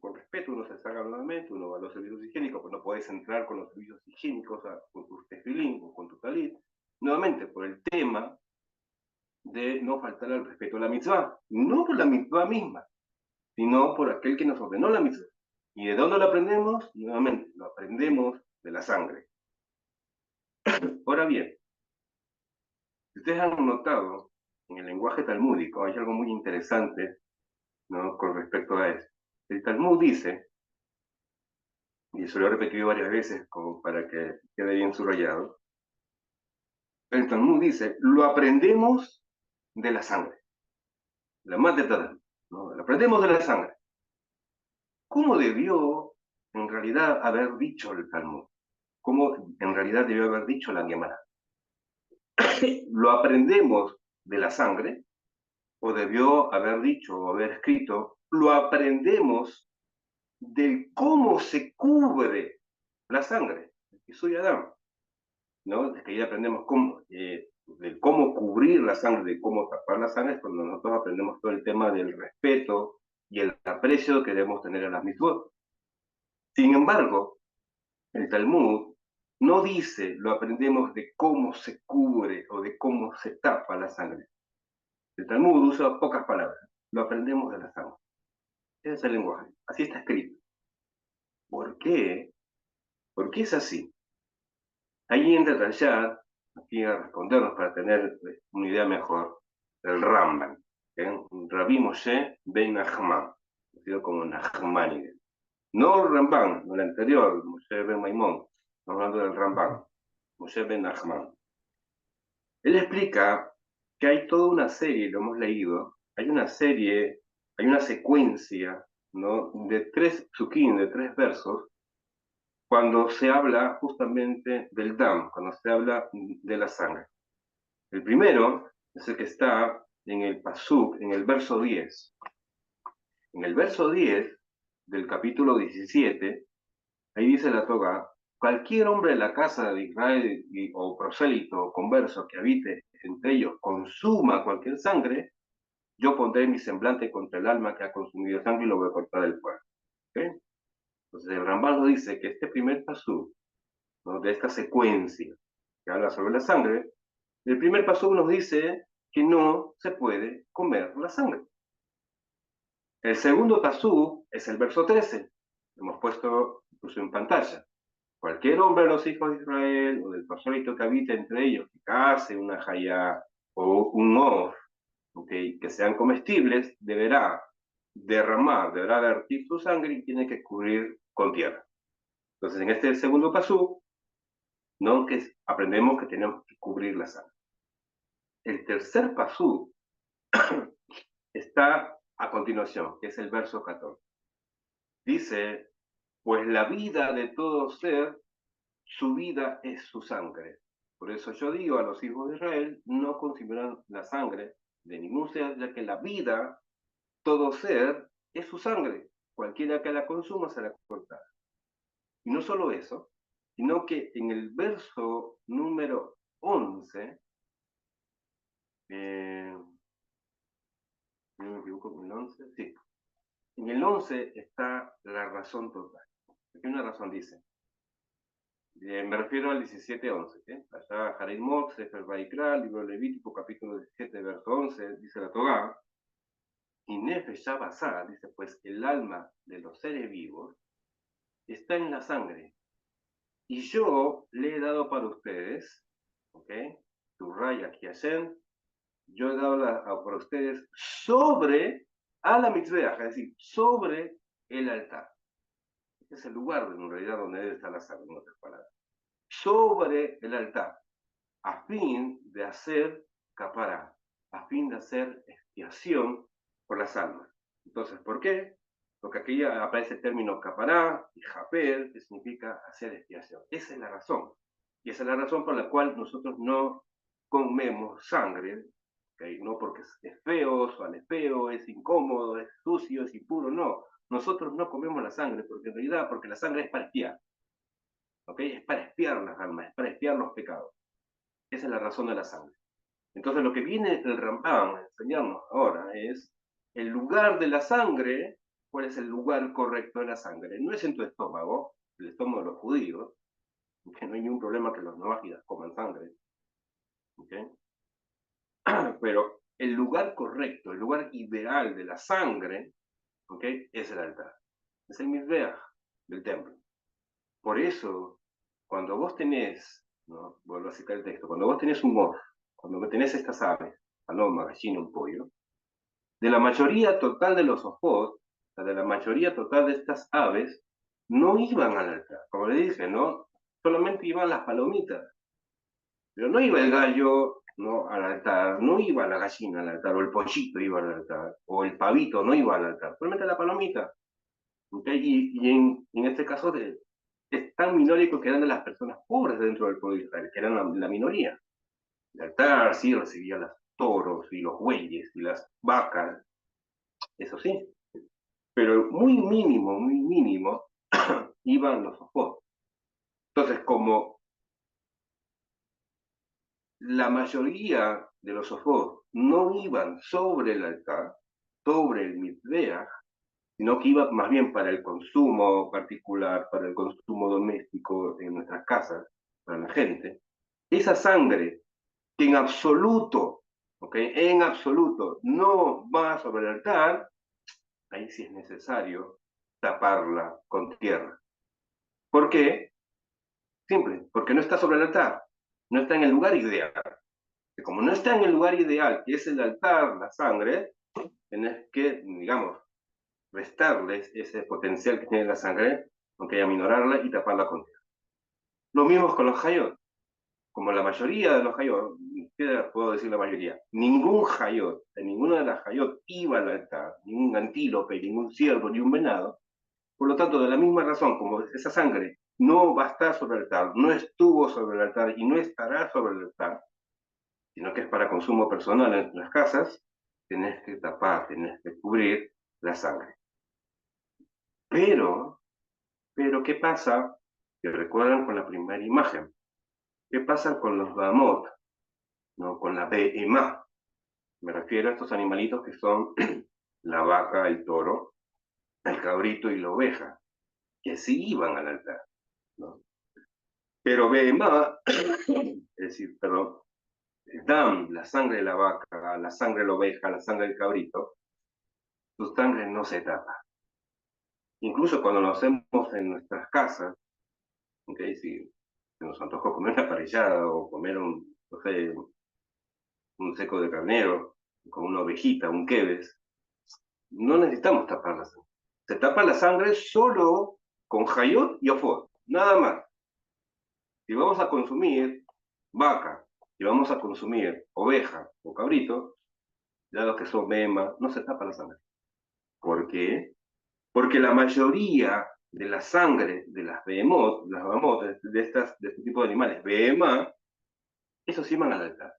Con respeto uno se saca nuevamente, uno va a los servicios higiénicos, pues no podés entrar con los servicios higiénicos con tu tefilín o con tu talit, nuevamente por el tema de no faltar al respeto a la mitzvah, no por la mitzvah misma, sino por aquel que nos ordenó la mitzvah. ¿Y de dónde lo aprendemos? Nuevamente, lo aprendemos de la sangre. Ahora bien, si ustedes han notado, en el lenguaje talmúdico hay algo muy interesante, ¿no?, con respecto a eso. El Talmud dice, y eso lo he repetido varias veces como para que quede bien subrayado, el Talmud dice, lo aprendemos de la sangre, la más de todas, ¿no? Lo aprendemos de la sangre. ¿Cómo debió en realidad haber dicho el Talmud? ¿Cómo en realidad debió haber dicho la Gemara? ¿Lo aprendemos de la sangre? ¿O debió haber dicho o haber escrito, lo aprendemos de cómo se cubre la sangre? Y soy Adán, ¿no? Es que ahí aprendemos de cómo cubrir la sangre, de cómo tapar la sangre, cuando nosotros aprendemos todo el tema del respeto y el aprecio que debemos tener a las mitzvot. Sin embargo, el Talmud no dice lo aprendemos de cómo se cubre o de cómo se tapa la sangre. El Talmud usa pocas palabras. Lo aprendemos de la sangre. Ese es el lenguaje. Así está escrito. ¿Por qué? ¿Por qué es así? Ahí entra Rashad, aquí a respondernos para tener una idea mejor, el Rambam. Rabbi Moshe ben Nachman, conocido como Nachmanides. No el Ramban, no el anterior, Moshe ben Maimón, hablando del Ramban, Moshe ben Nachman. Él explica que hay toda una serie, lo hemos leído, hay una serie, hay una secuencia, ¿no? De 3 psukim, de 3 versos, cuando se habla justamente del dam, cuando se habla de la sangre. El primero es el que está en el pasuk, en el verso 10. En el verso 10 del capítulo 17, ahí dice la Torá: cualquier hombre de la casa de Israel o prosélito o converso que habite entre ellos consuma cualquier sangre, yo pondré mi semblante contra el alma que ha consumido sangre y lo voy a cortar del fuego. ¿Okay? Entonces el Rambam nos dice que este primer pasú, ¿no?, de esta secuencia que habla sobre la sangre, el primer pasú nos dice que no se puede comer la sangre. El segundo pasú es el verso 13, lo hemos puesto incluso en pantalla. Cualquier hombre de los hijos de Israel o del prosélito que habite entre ellos, que case una jayá o un of, ¿okay?, que sean comestibles, deberá deberá vertir su sangre y tiene que cubrir con tierra. Entonces, en este segundo pasú, ¿no?, que aprendemos que tenemos que cubrir la sangre. El tercer pasú está a continuación, que es el verso 14. Dice: pues la vida de todo ser, su vida es su sangre. Por eso yo digo a los hijos de Israel, no consumirán la sangre de ningún ser, ya que la vida, todo ser, es su sangre. Cualquiera que la consuma será cortada. Y no solo eso, sino que en el verso número 11, no me equivoco, en el 11, sí. En el 11 está la razón total. Aquí una razón dice. Me refiero al 17:11, ¿eh? Allá Jared Mot, Sefer Vaikra, libro Levítico, capítulo 17, verso 11, dice la Torá: y Nefesh Basar, dice, pues el alma de los seres vivos está en la sangre, y yo le he dado para ustedes, ¿ok? Tu raya Kiashen, yo he dado para ustedes sobre a la mitzvah, es decir, sobre el altar. Este es el lugar, en realidad, donde debe estar la sangre, en otras palabras. Sobre el altar, a fin de hacer capará, a fin de hacer expiación por las almas. Entonces, ¿por qué? Porque aquí aparece el término capará y japer, que significa hacer expiación. Esa es la razón. Y esa es la razón por la cual nosotros no comemos sangre, ¿okay? No porque es feo, suene feo, es incómodo, es sucio, es impuro, no. Nosotros no comemos la sangre porque en realidad, porque la sangre es para expiar. ¿Okay? Es para expiar las almas, es para expiar los pecados. Esa es la razón de la sangre. Entonces lo que viene el Rambam a enseñarnos ahora es el lugar de la sangre. ¿Cuál es el lugar correcto de la sangre? No es en tu estómago, el estómago de los judíos, que no hay ningún problema que los noágidas coman sangre, ¿okay? Pero el lugar correcto, el lugar ideal de la sangre, ¿okay?, es el altar, es el mizbeach del templo. Por eso, cuando vos tenés, ¿no?, vuelvo a citar el texto, cuando vos tenés un moz, cuando tenés estas aves, paloma, gallina, un pollo, de la mayoría total de los ojos, de la mayoría total de estas aves, no iban al altar. Como le dije, ¿no? Solamente iban las palomitas. Pero no iba el gallo, ¿no?, al altar, no iba la gallina al altar, o el pollito iba al altar, o el pavito no iba al altar, solamente la palomita. ¿Okay? Y en este caso es tan minórico que eran de las personas pobres dentro del pueblo de Israel, que eran la minoría. El altar sí recibía los toros y los bueyes y las vacas, eso sí, pero muy mínimo, iban los ojos. Entonces, como la mayoría de los ojos no iban sobre el altar, sobre el mizbeach, sino que iba más bien para el consumo particular, para el consumo doméstico en nuestras casas, para la gente, esa sangre que en absoluto, ¿okay?, en absoluto no va sobre el altar, ahí sí es necesario taparla con tierra. ¿Por qué? Simple, porque no está sobre el altar, no está en el lugar ideal. Y como no está en el lugar ideal, que es el altar, la sangre, tenés que, digamos, restarles ese potencial que tiene la sangre, aunque aminorarla y taparla con tierra. Lo mismo con los hayot. Como la mayoría de los hayot, ni siquiera puedo decir la mayoría, ningún hayot, de ninguna de las hayot iba al altar, ningún antílope, ningún ciervo, ni un venado. Por lo tanto, de la misma razón, como esa sangre no va a estar sobre el altar, no estuvo sobre el altar y no estará sobre el altar, sino que es para consumo personal en las casas, tenés que tapar, tenés que cubrir la sangre. Pero, ¿qué pasa? Que recuerdan con la primera imagen. ¿Qué pasa con los Bahamot? ¿No? Con la Behemá. Me refiero a estos animalitos que son la vaca, el toro, el cabrito y la oveja, que sí iban al altar, ¿no? Pero Behemá, es decir, perdón, dan la sangre de la vaca, la sangre de la oveja, la sangre del cabrito, su sangre no se tapa. Incluso cuando lo hacemos en nuestras casas, ¿okay? Si nos antojó comer una parrillada o comer no sé, un seco de carnero, con una ovejita, un queves, no necesitamos tapar la sangre. Se tapa la sangre solo con jayot y ofot, nada más. Si vamos a consumir vaca, si vamos a consumir oveja o cabrito, ya los que son mema, no se tapa la sangre. ¿Por qué? Porque la mayoría de la sangre de las behemoth, las behemoth, de este tipo de animales, behemá, esos iban al altar.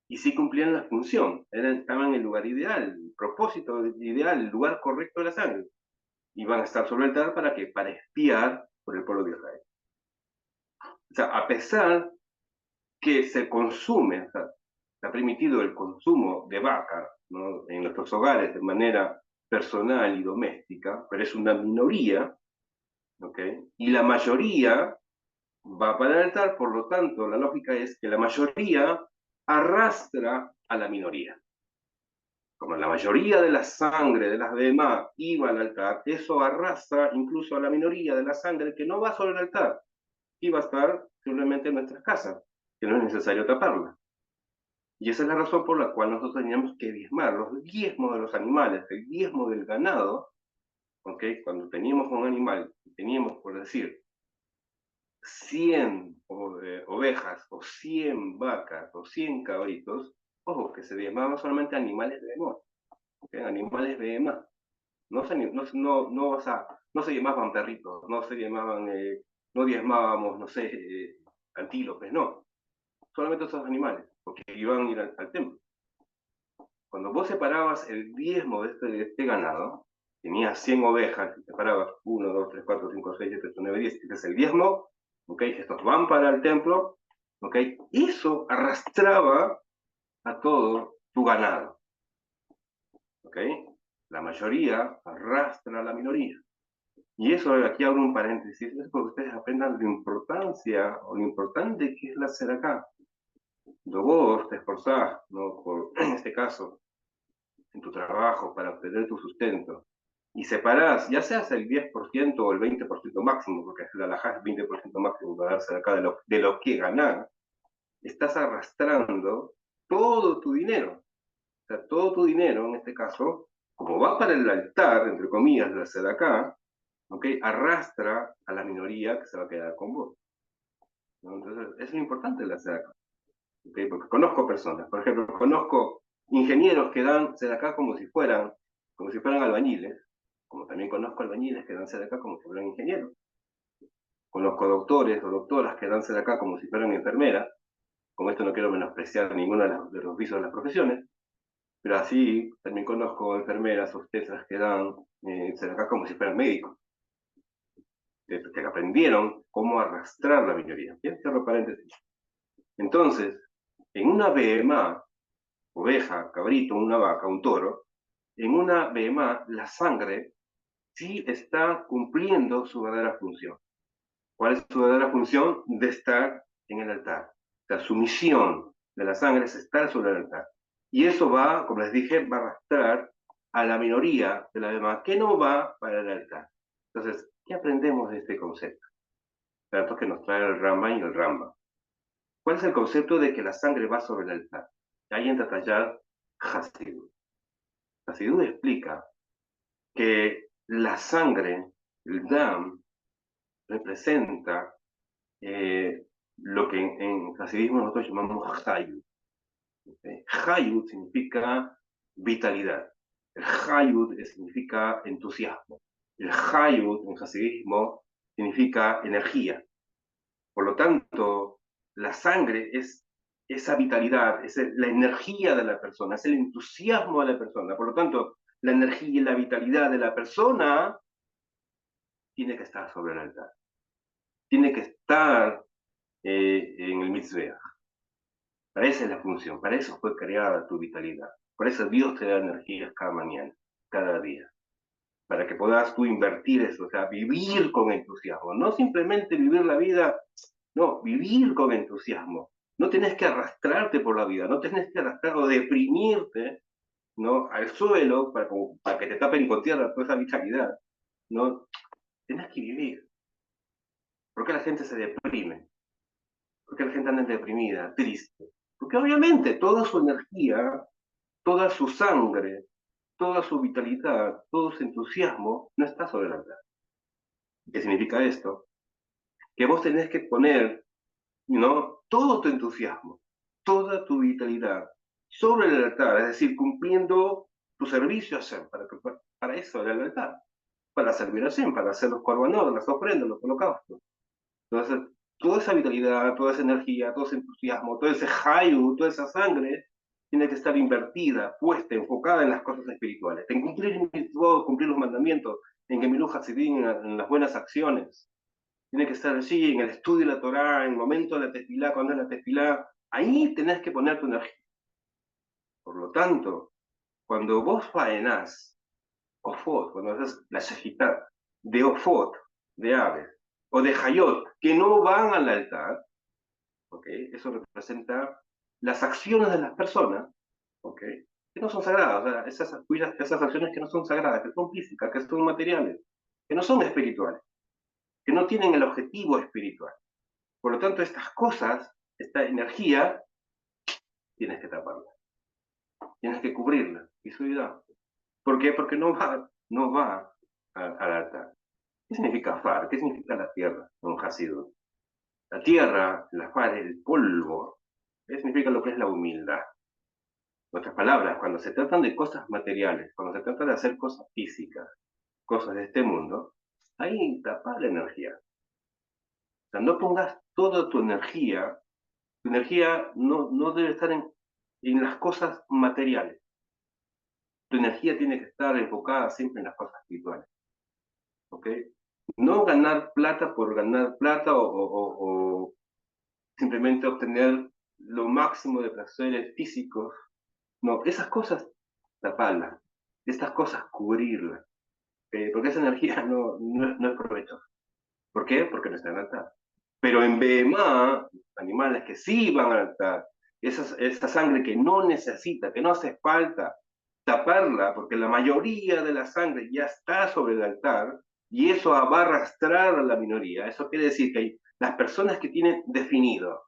Y sí cumplían la función, estaban en el lugar ideal, el propósito ideal, el lugar correcto de la sangre. Iban a estar sobre el altar para que para espiar por el pueblo de Israel. O sea, a pesar que se consume, o sea, se ha permitido el consumo de vaca, ¿no? En nuestros hogares de manera personal y doméstica, pero es una minoría, ¿okay? Y la mayoría va para el altar, por lo tanto, la lógica es que la mayoría arrastra a la minoría. Como la mayoría de la sangre de las demás iba al altar, eso arrastra incluso a la minoría de la sangre que no va sobre el altar, y va a estar simplemente en nuestras casas, que no es necesario taparla. Y esa es la razón por la cual nosotros teníamos que diezmar los diezmos de los animales, el diezmo del ganado, ¿okay? Cuando teníamos un animal, teníamos, por decir, 100 ovejas o 100 vacas o 100 cabritos, ojo, que se diezmaban solamente animales de amor, ¿okay? Animales de más. No se llamaban perritos, no se llamaban, no diezmábamos, no sé, antílopes, no. Solamente esos animales, porque iban a ir al templo. Cuando vos separabas el diezmo de este ganado, tenías 100 ovejas, y separabas 1, 2, 3, 4, 5, 6, 7, 8, 9, 10, este es el diezmo, ¿ok? Estos van para el templo, ¿ok? Eso arrastraba a todo tu ganado, ¿ok? La mayoría arrastra a la minoría. Y eso, aquí abro un paréntesis, es para que ustedes aprendan la importancia o lo importante que es la acá. Cuando vos te esforzás, ¿no? Por, en este caso, en tu trabajo para obtener tu sustento, y separás, ya seas el 10% o el 20% máximo, porque la alajá es 20% máximo para darse acá de lo que ganar, estás arrastrando todo tu dinero. O sea, todo tu dinero, en este caso, como va para el altar, entre comillas, de la acá, ¿okay? Arrastra a la minoría que se va a quedar con vos, ¿no? Entonces, es lo importante de la acá, ¿okay? Porque conozco personas, por ejemplo, conozco ingenieros que dan acá como si fueran albañiles, como también conozco albañiles que dan acá como si fueran ingenieros. Conozco doctores o doctoras que dan acá como si fueran enfermeras. Con esto no quiero menospreciar ninguno de los visos de las profesiones, pero así también conozco enfermeras o obstetras que dan acá como si fueran médicos, que aprendieron cómo arrastrar la minoría. Bien, cierro paréntesis. Entonces, en una BMA, oveja, cabrito, una vaca, un toro, en una BMA la sangre sí está cumpliendo su verdadera función. ¿Cuál es su verdadera función? De estar en el altar. O sea, su misión de la sangre es estar sobre el altar. Y eso va, como les dije, va a arrastrar a la minoría de la BMA que no va para el altar. Entonces, ¿qué aprendemos de este concepto? Datos que nos trae el Rama y el Ramba. ¿Cuál es el concepto de que la sangre va sobre el altar? Ahí entra a tallar Hasidut. Hasidut explica que la sangre, el dam, representa lo que en hasidismo nosotros llamamos hayut. ¿Okay? Hayut significa vitalidad. El hayut significa entusiasmo. El hayut en hasidismo significa energía. Por lo tanto, la sangre es esa vitalidad, es la energía de la persona, es el entusiasmo de la persona. Por lo tanto, la energía y la vitalidad de la persona tiene que estar sobre el altar. Tiene que estar en el mitzvah. Para esa es la función, para eso fue creada tu vitalidad. Por eso Dios te da energías cada mañana, cada día. Para que puedas tú invertir eso, o sea, vivir con entusiasmo. No simplemente vivir la vida, no, vivir con entusiasmo. No tenés que arrastrarte por la vida, no tenés que arrastrar o deprimirte, ¿no? Al suelo para que te tapen con tierra toda esa vitalidad. No, tenés que vivir. ¿Por qué la gente se deprime? ¿Por qué la gente anda deprimida, triste? Porque obviamente toda su energía, toda su sangre, toda su vitalidad, todo su entusiasmo no está sobre el altar. ¿Qué significa esto? Que vos tenés que poner, ¿no?, todo tu entusiasmo, toda tu vitalidad sobre el altar, es decir, cumpliendo tu servicio a Hashem, para eso era el altar, para servir a Hashem, para hacer los korbanot, las ofrendas, los holocaustos. Entonces, toda esa vitalidad, toda esa energía, todo ese entusiasmo, todo ese hayu, toda esa sangre, tiene que estar invertida, puesta, enfocada en las cosas espirituales, en cumplir mitzvot, cumplir los mandamientos, en Gemilut Hasidim, en las buenas acciones. Tiene que estar allí, en el estudio de la Torá, en el momento de la tefilá, cuando es la tefilá. Ahí tenés que poner tu energía. Por lo tanto, cuando vos faenás, ofot, cuando haces la shejitá de ofot, de aves, o de hayot, que no van al altar, ¿okay? Eso representa las acciones de las personas, ¿okay?, que no son sagradas, o sea, esas acciones que no son sagradas, que son físicas, que son materiales, que no son espirituales, que no tienen el objetivo espiritual. Por lo tanto, estas cosas, esta energía, tienes que taparla, tienes que cubrirla y cuidar. ¿Por qué? Porque no va al altar. ¿Qué significa far? ¿Qué significa la tierra en un Hasidut? La tierra, la far, el polvo, ¿qué significa lo que es la humildad? En otras palabras, cuando se tratan de cosas materiales, cuando se trata de hacer cosas físicas, cosas de este mundo, ahí tapar la energía. O sea, no pongas toda tu energía no debe estar en las cosas materiales. Tu energía tiene que estar enfocada siempre en las cosas espirituales. ¿Ok? No ganar plata por ganar plata o simplemente obtener lo máximo de placeres físicos. No, esas cosas taparlas, estas cosas cubrirlas, porque esa energía no es provechosa. ¿Por qué? Porque no está en altar. Pero en BMA, animales que sí van al altar, esa sangre que no necesita, que no hace falta taparla, porque la mayoría de la sangre ya está sobre el altar, y eso va a arrastrar a la minoría. Eso quiere decir que hay las personas que tienen definido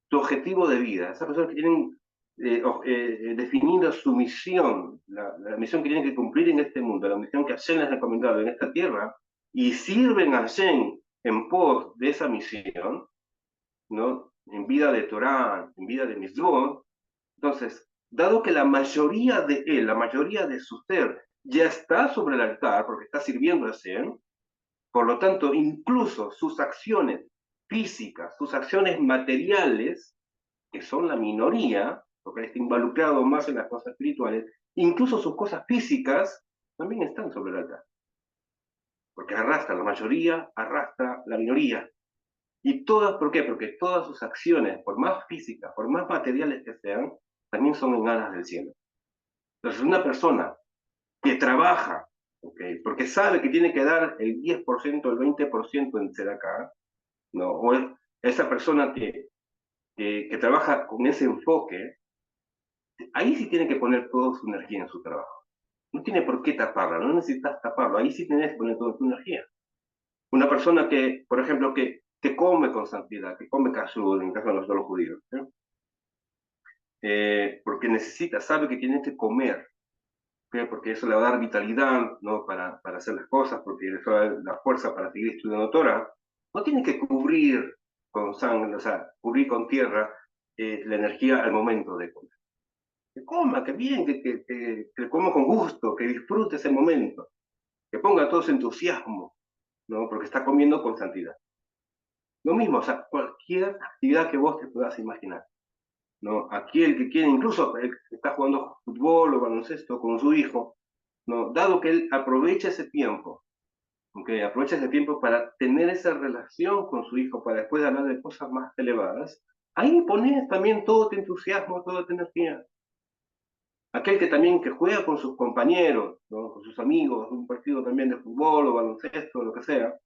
su objetivo de vida, esas personas que tienen definido su misión, la misión que tienen que cumplir en este mundo, la misión que Hashem les ha recomendado en esta tierra, y sirven a Hashem en pos de esa misión, ¿no?, en vida de Torah, en vida de Mitzvot. Entonces, dado que la mayoría de él, la mayoría de su ser, ya está sobre el altar, porque está sirviendo a Hashem, por lo tanto, incluso sus acciones físicas, sus acciones materiales, que son la minoría, porque está involucrado más en las cosas espirituales, incluso sus cosas físicas también están sobre el altar. Porque arrastra la mayoría, arrastra la minoría. Y todas, ¿por qué? Porque todas sus acciones, por más físicas, por más materiales que sean, también son en alas del cielo. Entonces, una persona que trabaja, ¿okay?, porque sabe que tiene que dar el 10%, el 20% en tzedakah, ¿no?, o esa persona que trabaja con ese enfoque, ahí sí tiene que poner toda su energía en su trabajo. No tiene por qué taparla, no necesitas taparlo, ahí sí tienes que poner toda tu energía. Una persona que, por ejemplo, que come con santidad, que come kashrut, en el caso de nosotros los judíos, ¿sí? Porque necesita, sabe que tiene que comer, ¿Qué? Porque eso le va a dar vitalidad, ¿no? Para hacer las cosas, porque eso va a dar la fuerza para seguir estudiando Torah. No tiene que cubrir con sangre, o sea, cubrir con tierra la energía al momento de comer. Que coma, que bien, que coma con gusto, que disfrute ese momento, que ponga todo su entusiasmo, ¿no? Porque está comiendo con santidad. Lo mismo, o sea, cualquier actividad que vos te puedas imaginar, ¿no? Aquel que quiere, incluso el que está jugando fútbol o baloncesto con su hijo, ¿no? Dado que él aprovecha ese tiempo, ¿okay? Aprovecha ese tiempo para tener esa relación con su hijo, para después hablar de cosas más elevadas, ahí pones también todo tu entusiasmo, toda tu energía. Aquel que también que juega con sus compañeros, ¿no? Con sus amigos, un partido también de fútbol o baloncesto, lo que sea,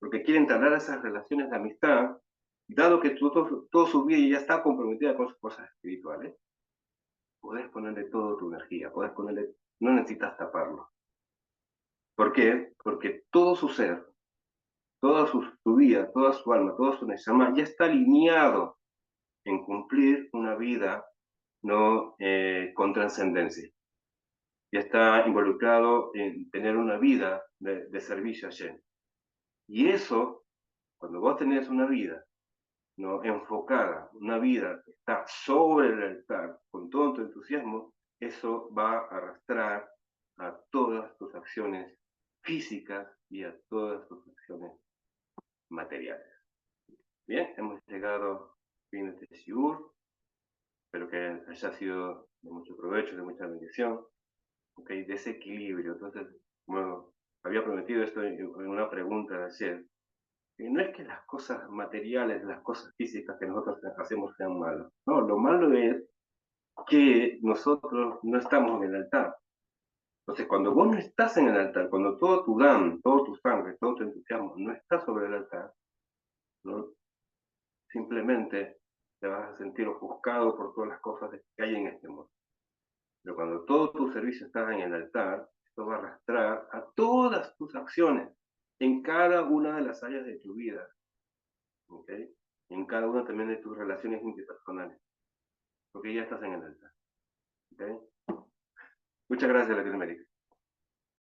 porque quiere entablar esas relaciones de amistad, dado que todo su vida ya está comprometida con sus cosas espirituales, podés ponerle toda tu energía, podés ponerle, no necesitas taparlo. ¿Por qué? Porque todo su ser, su vida, toda su alma, todo su neshama ya está alineado en cumplir una vida no con trascendencia. Ya está involucrado en tener una vida de servicio a Shem. Y eso, cuando vos tenés una vida no enfocada, una vida que está sobre el altar, con todo tu entusiasmo, eso va a arrastrar a todas tus acciones físicas y a todas tus acciones materiales. Bien, hemos llegado al fin de este shiur. Espero que haya sido de mucho provecho, de mucha bendición. Okay, de ese equilibrio. Entonces, bueno, había prometido esto en una pregunta de ayer. Y no es que las cosas materiales, las cosas físicas que nosotros hacemos sean malas. No, lo malo es que nosotros no estamos en el altar. Entonces, cuando vos no estás en el altar, cuando todo tu dan, todo tu sangre, todo tu entusiasmo no está sobre el altar, ¿no? Simplemente te vas a sentir ofuscado por todas las cosas que hay en este mundo. Pero cuando todo tu servicio está en el altar, esto va a arrastrar a todas tus acciones en cada una de las áreas de tu vida, ¿ok? En cada una también de tus relaciones interpersonales, porque ya estás en el altar, ¿ok? Muchas gracias, Latinoamérica.